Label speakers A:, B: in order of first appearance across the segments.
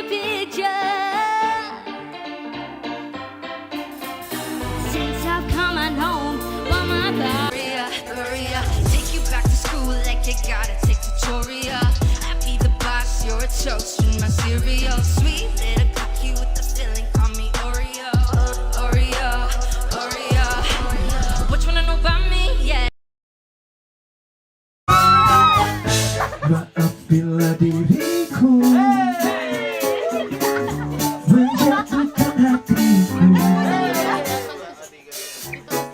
A: picture. Since I've come on home, well, my Maria, take you back to school like you gotta take tutorial. I be the boss, you're a toast in my cereal. Sweet little cookie with the filling, call me Oreo. What you wanna know about me? Yeah.
B: Maaf bila diriku menjatuhkan hatiku.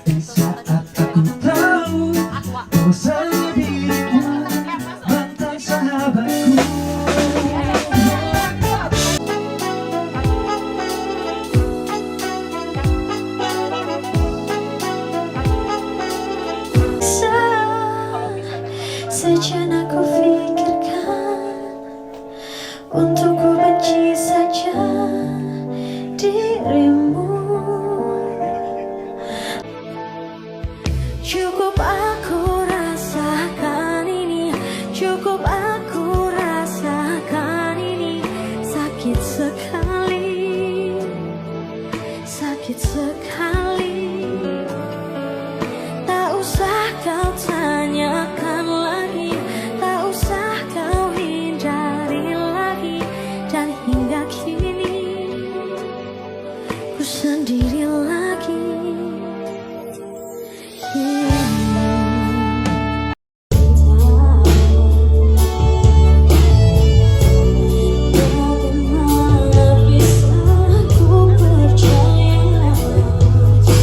B: Di saat aku tahu bahwasanya dirimu mantan sahabatku.
A: Sejenak ku pikirkan untuk ku benci saja dirimu. Cukup aku rasakan ini, cukup aku rasakan ini. Sakit sekali, sakit sekali. Tak usah kau tanyakan lagi, tak usah kau hindari lagi. Dan hingga kini ku sendiri lagi. Bagaimana bisa ku percaya kata-katamu.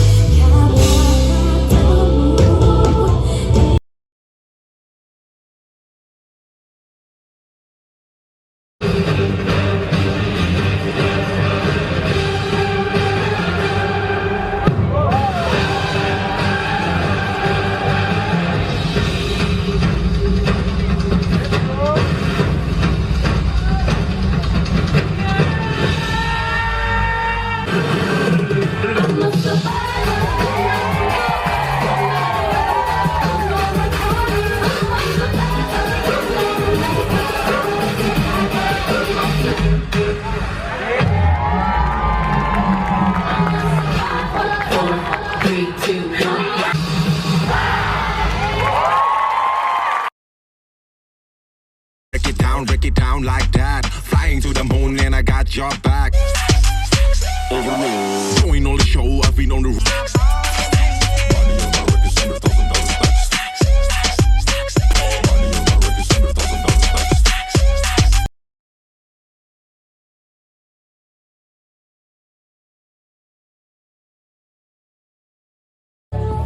C: Break it down like that. Flying to the moon and I got your back. Overall, doing all the show, I've been on the road. Money on my records, $100,000 stacks. Money on my records, $100,000 stacks.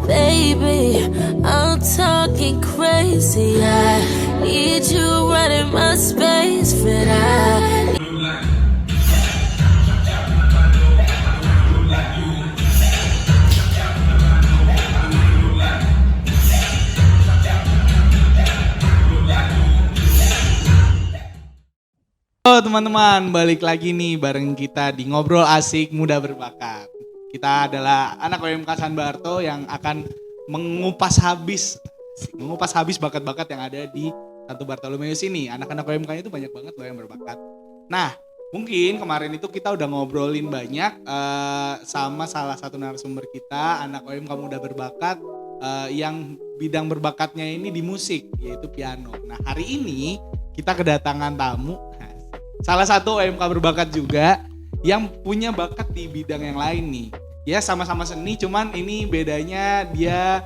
A: Baby, I'm talking crazy. I need you right in my space, but I
D: Halo teman-teman, balik lagi nih bareng kita di Ngobrol Asik Muda Berbakat. Kita adalah anak OMK San Barto yang akan mengupas habis bakat-bakat yang ada di Santo Bartolomeus ini. Anak-anak OMK itu banyak banget loh yang berbakat. Nah, mungkin kemarin itu kita udah ngobrolin banyak sama salah satu narasumber kita, anak OMK Muda Berbakat yang bidang berbakatnya ini di musik, yaitu piano. Nah, hari ini kita kedatangan tamu, salah satu OMK berbakat juga yang punya bakat di bidang yang lain nih. Ya sama-sama seni, cuman ini bedanya dia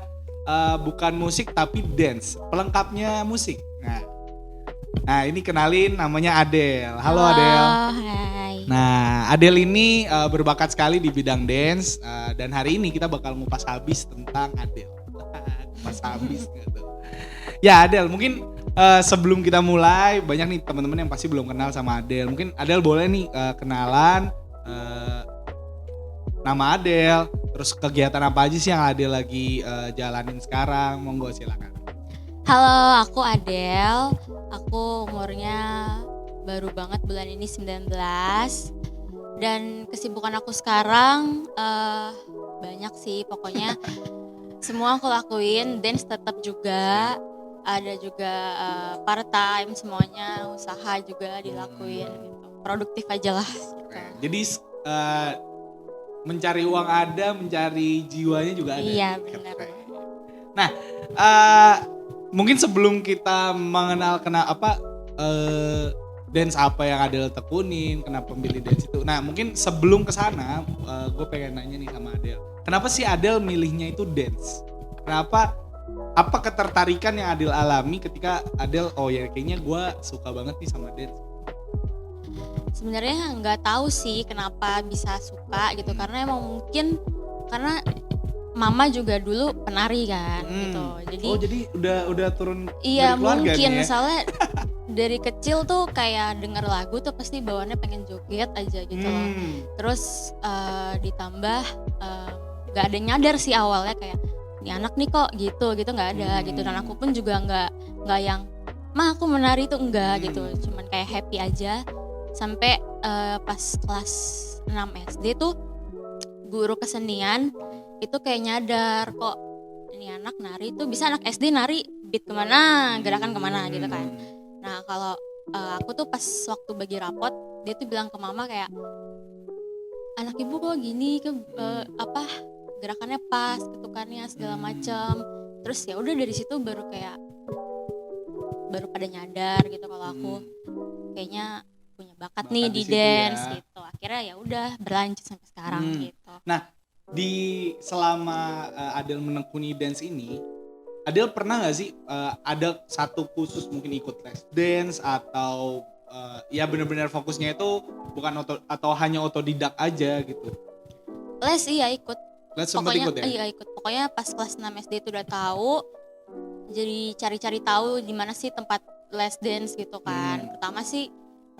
D: bukan musik tapi dance, pelengkapnya musik. Nah ini kenalin, namanya Adel. Halo Adel.
A: Hai.
D: Nah Adel ini berbakat sekali di bidang dance dan hari ini kita bakal ngupas habis tentang Adel. Ngupas habis gitu. Ya Adel, mungkin sebelum kita mulai, banyak nih teman-teman yang pasti belum kenal sama Adel. Mungkin Adel boleh nih kenalan nama Adel, terus kegiatan apa aja sih yang Adel lagi jalanin sekarang. Monggo silakan.
E: Halo, aku Adel. Aku umurnya baru banget bulan ini 19. Dan kesibukan aku sekarang banyak sih pokoknya. Semua aku lakuin, dance tetap juga. Ada juga part time, semuanya usaha juga dilakuin gitu. produktif aja lah. Gitu.
D: Keren. Jadi mencari uang ada, mencari jiwanya juga ada.
E: Iya benar.
D: Keren. Nah, mungkin sebelum kita mengenal dance apa yang Adel tekunin, kenapa milih dance itu. Nah, mungkin sebelum ke sana, gue pengen nanya nih sama Adel. Kenapa sih Adel milihnya itu dance? Kenapa? Apa ketertarikan yang Adel alami ketika Adel, oh ya kayaknya gue suka banget nih sama dance?
E: Sebenarnya nggak tahu sih kenapa bisa suka gitu, karena emang mungkin karena mama juga dulu penari kan gitu. Jadi
D: oh jadi udah turun
E: iya
D: dari keluarga
E: mungkin
D: nih ya?
E: soalnya dari kecil tuh kayak denger lagu tuh pasti bawaannya pengen joget aja gitu loh. Terus ditambah nggak ada yang nyadar sih awalnya kayak ini anak nih kok gitu nggak ada gitu, dan aku pun juga nggak yang mah aku menari tuh enggak gitu, cuman kayak happy aja sampai pas kelas 6 SD tuh guru kesenian itu kayak nyadar kok ini anak nari tuh bisa, anak SD nari beat kemana, gerakan kemana gitu kan. Nah kalau aku tuh pas waktu bagi rapot dia tuh bilang ke mama kayak anak ibu kok gini gerakannya pas, ketukannya segala macam. Terus ya udah dari situ baru pada nyadar gitu kalau aku kayaknya punya bakat nih di dance
D: ya.
E: gitu. Akhirnya ya udah berlanjut sampai sekarang gitu.
D: Nah, selama Adel menekuni dance ini, Adel pernah nggak sih ada satu khusus mungkin ikut les dance atau ya benar-benar fokusnya itu bukan atau hanya otodidak aja gitu?
E: Les iya ikut.
D: Les sempat ikut ya?
E: Iya ikut. Pokoknya pas kelas 6 SD itu udah tahu. Jadi cari-cari tahu di mana sih tempat les dance gitu kan.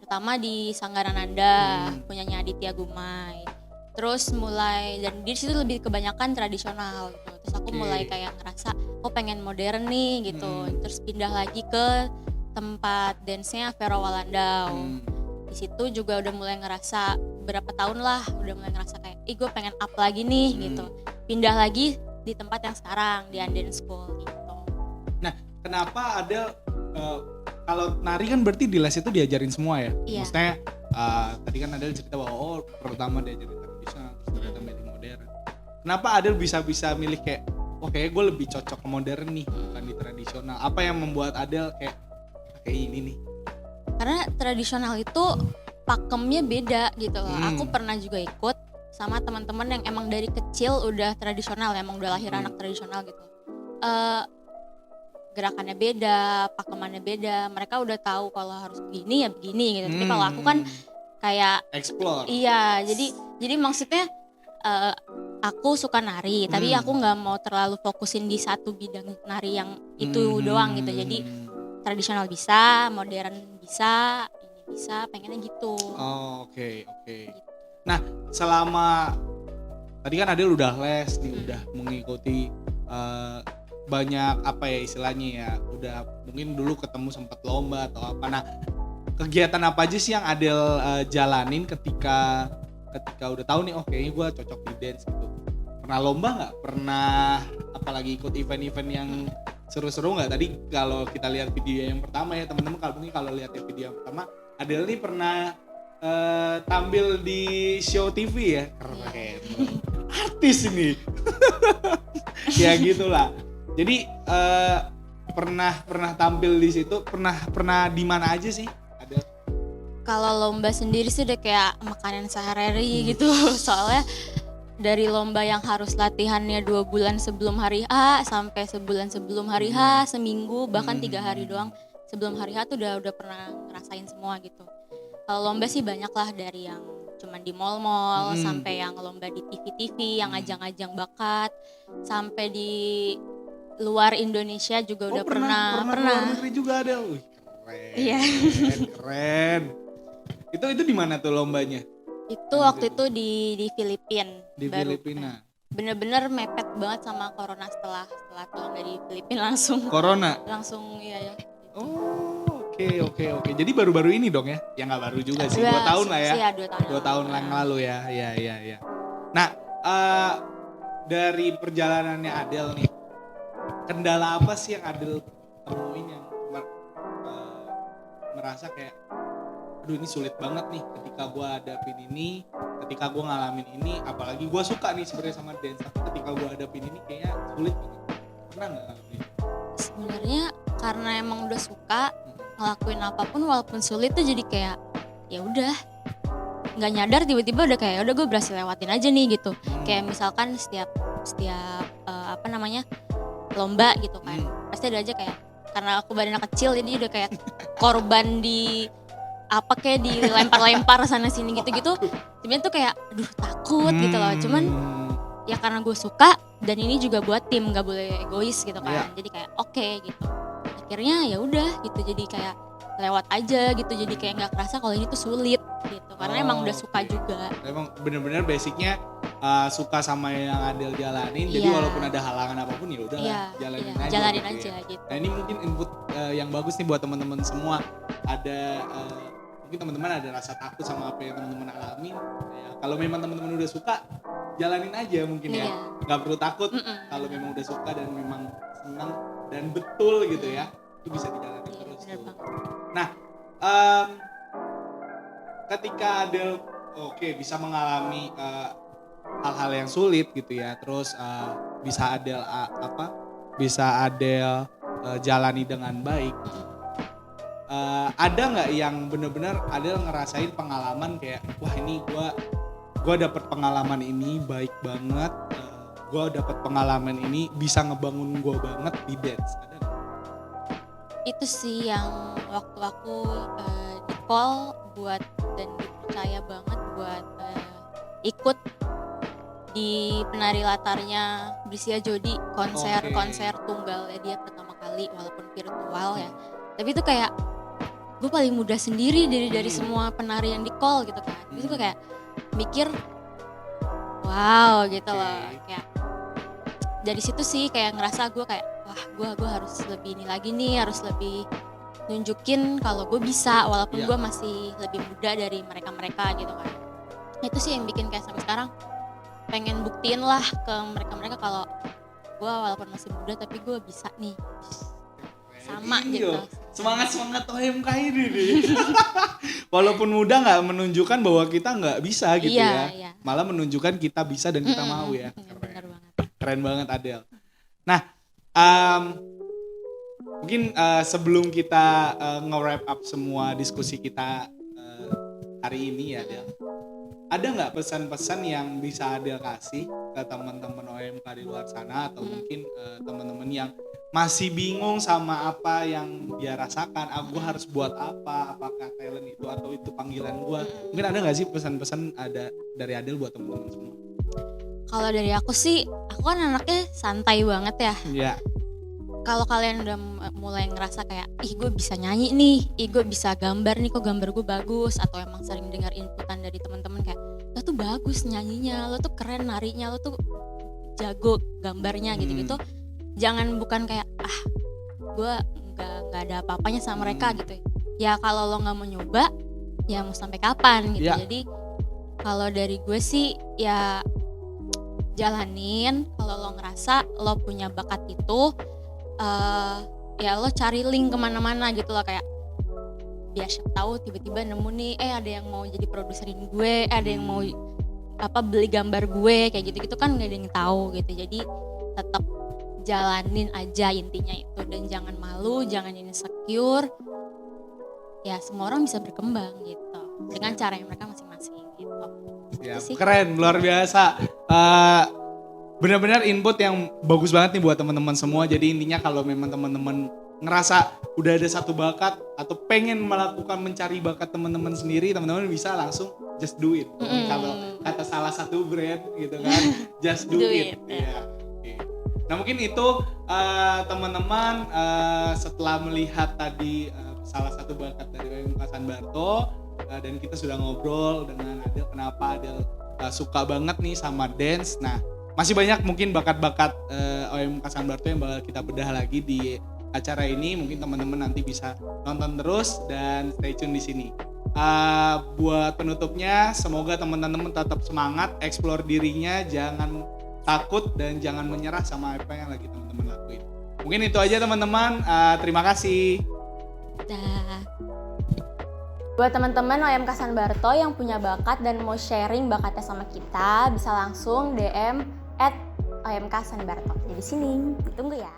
E: Pertama di Sanggarananda, punyanya Aditya Gumai. Terus mulai, dan di situ lebih kebanyakan tradisional gitu. Terus aku mulai kayak ngerasa pengen modern nih gitu. Terus pindah lagi ke tempat dance-nya Vero Walandau. Di situ juga udah mulai ngerasa berapa tahun lah, udah mulai ngerasa kayak gue pengen up lagi nih gitu. Pindah lagi di tempat yang sekarang di Anden School gitu.
D: Nah, kenapa Adel kalau nari kan berarti di les itu diajarin semua ya?
E: Iya.
D: Maksudnya tadi kan Adel cerita bahwa pertama diajarin tradisional, terus ternyata milih modern. Kenapa Adel bisa milih kayak kayaknya gue lebih cocok ke modern nih, bukan di tradisional? Apa yang membuat Adel kayak ini nih?
E: Karena tradisional itu pakemnya beda gitu loh. Aku pernah juga ikut sama teman-teman yang emang dari kecil udah tradisional, emang udah lahir anak tradisional gitu. Gerakannya beda, pakemannya beda. Mereka udah tahu kalau harus begini ya begini gitu. Tapi kalau aku kan kayak
D: explore.
E: Iya, jadi maksudnya aku suka nari, tapi aku nggak mau terlalu fokusin di satu bidang nari yang itu doang gitu. Jadi tradisional bisa, modern bisa, ini bisa, pengennya gitu.
D: Oh, oke. Nah, selama tadi kan Adel udah les nih, udah mengikuti banyak apa ya istilahnya ya, udah mungkin dulu ketemu sempat lomba atau apa. Nah, kegiatan apa aja sih yang Adel jalanin ketika udah tahu nih kayaknya gue cocok di dance gitu? Pernah lomba nggak? Pernah apalagi ikut event-event yang seru-seru nggak? Tadi kalau kita lihat video yang pertama ya teman-teman, kalau lihat video yang pertama, Adel nih pernah tampil di show TV ya, keren, artis ini. Ya gitulah. Jadi pernah tampil di situ, pernah di mana aja sih? Adel?
E: Kalau lomba sendiri sih udah kayak makanan sehari-hari gitu. Soalnya dari lomba yang harus latihannya 2 bulan sebelum hari H sampai sebulan sebelum hari H, seminggu bahkan 3 hari doang sebelum hari H tuh udah pernah ngerasain semua gitu. Kalau lomba sih banyak lah, dari yang cuman di mall-mall sampai yang lomba di TV-TV yang ajang-ajang bakat, sampai di luar Indonesia juga udah pernah.
D: Luar negeri juga ada. Wih, keren.
E: Iya.
D: Keren. Itu di mana tuh lombanya?
E: Itu waktu itu di Filipina.
D: Di Filipina.
E: Bener-bener mepet banget sama corona, setelah pulang dari Filipina langsung.
D: Corona.
E: Langsung iya ya.
D: Oh, oke. Jadi baru-baru ini dong ya? Ya nggak baru juga sih, 2 tahun lah ya.
E: Iya, 2 tahun.
D: 2 tahun yang lalu ya. Iya. Nah, dari perjalanannya Adel nih, kendala apa sih yang Adel temuin yang merasa kayak aduh ini sulit banget nih ketika gue hadapin ini, ketika gue ngalamin ini, apalagi gue suka nih sebenarnya sama dance, tapi ketika gue hadapin ini kayaknya sulit banget. Pernah nggak ngalamin?
E: Sebenarnya karena emang udah suka ngelakuin apapun walaupun sulit tuh jadi kayak ya udah nggak nyadar tiba-tiba udah kayak udah gue berhasil lewatin aja nih gitu. Kayak misalkan setiap lomba gitu kan, pasti ada aja kayak karena aku badannya kecil jadi udah kayak korban di apa kayak dilempar-lempar sana sini gitu-gitu. Sebenarnya tuh kayak aduh takut gitu loh. Cuman ya karena gue suka dan ini juga buat tim, nggak boleh egois gitu kan. Jadi kayak oke gitu. Akhirnya ya udah gitu jadi kayak lewat aja gitu. Jadi kayak nggak kerasa kalau ini tuh sulit gitu. Karena emang udah suka juga.
D: Emang bener-bener basicnya suka sama yang Adel jalanin. Jadi walaupun ada halangan apapun ya udah jalanin aja.
E: Jalanin
D: gitu
E: aja
D: ya.
E: gitu.
D: Nah ini mungkin input yang bagus nih buat teman-teman semua. Ada mungkin teman-teman ada rasa takut sama apa yang teman-teman alamin. Ya, kalau memang teman-teman udah suka, jalanin aja mungkin ya. Nggak perlu takut. Kalau memang udah suka dan memang senang dan betul gitu ya, itu bisa dijalanin terus. Nah, ketika Adel bisa mengalami hal-hal yang sulit gitu ya, terus bisa Adel jalani dengan baik. Ada nggak yang benar-benar Adel ngerasain pengalaman kayak wah ini gue dapet pengalaman ini baik banget, gue dapet pengalaman ini bisa ngebangun gue banget di dance, ada nggak?
E: Itu sih yang waktu aku di call buat dan dipercaya banget buat ikut di penari latarnya Brisia Jodi konser tunggal ya dia pertama kali walaupun virtual ya. Tapi itu kayak gue paling muda sendiri dari semua penari yang di call gitu kan. Itu gue kayak mikir wow gitu loh, kayak dari situ sih kayak ngerasa gue kayak wah gue harus lebih ini lagi nih, harus lebih nunjukin kalau gue bisa walaupun gue masih lebih muda dari mereka gitu kan. Itu sih yang bikin kayak sampai sekarang pengen buktiin lah ke mereka kalau gue walaupun masih muda tapi gue bisa nih sama gitu.
D: Semangat OMK ini nih. Walaupun muda nggak menunjukkan bahwa kita nggak bisa gitu ya. Malah menunjukkan kita bisa dan kita mau ya.
E: Bener banget.
D: Keren banget Adel. Nah, mungkin sebelum kita nge-wrap up semua diskusi kita hari ini ya Adel, ada nggak pesan-pesan yang bisa Adel kasih ke teman-teman OMK di luar sana atau mungkin teman-teman yang masih bingung sama apa yang dia rasakan, gue harus buat apa, apakah talent itu atau itu panggilan gue, mungkin ada nggak sih pesan-pesan ada dari Adel buat teman-teman semua?
E: Kalau dari aku sih, aku kan anaknya santai banget ya.
D: Iya.
E: Kalau kalian udah mulai ngerasa kayak, ih gue bisa nyanyi nih, ih gue bisa gambar nih, kok gambar gue bagus, atau emang sering dengar inputan dari teman-teman kayak, lo tuh bagus nyanyinya, lo tuh keren narinya, lo tuh jago gambarnya gitu-gitu. Jangan bukan kayak, gue nggak ada apa-apanya sama mereka gitu. Ya kalau lo nggak mau nyoba, ya mau sampai kapan gitu. Jadi kalau dari gue sih ya jalanin. Kalau lo ngerasa lo punya bakat itu, ya lo cari link kemana-mana gitu loh, kayak biar siapa tahu tiba-tiba nemu nih ada yang mau jadi produserin gue, ada yang mau beli gambar gue kayak gitu-gitu kan nggak ada yang tahu gitu. Jadi tetap jalanin aja intinya itu, dan jangan malu, jangan insecure. Ya semua orang bisa berkembang gitu dengan cara yang mereka masing-masing gitu.
D: Ya, keren, luar biasa. Benar-benar input yang bagus banget nih buat teman-teman semua. Jadi intinya kalau memang teman-teman ngerasa udah ada satu bakat atau pengen melakukan mencari bakat teman-teman sendiri, teman-teman bisa langsung just do it. Kalau kata salah satu brand gitu kan, just do it. Ya. Nah mungkin itu teman-teman setelah melihat tadi salah satu bakat dari OMK San Barto, dan kita sudah ngobrol dengan Adel kenapa Adel suka banget nih sama dance. Nah masih banyak mungkin bakat-bakat OMK San Barto yang bakal kita bedah lagi di acara ini. Mungkin teman-teman nanti bisa nonton terus dan stay tune di sini. Buat penutupnya, semoga teman-teman tetap semangat, explore dirinya, jangan takut dan jangan menyerah sama apa yang lagi teman-teman lakuin. Mungkin itu aja teman-teman. Terima kasih.
E: Dah.
F: Buat teman-teman OMK Sanbarto yang punya bakat dan mau sharing bakatnya sama kita, bisa langsung DM @OMK Sanbarto. Jadi sini, ditunggu ya.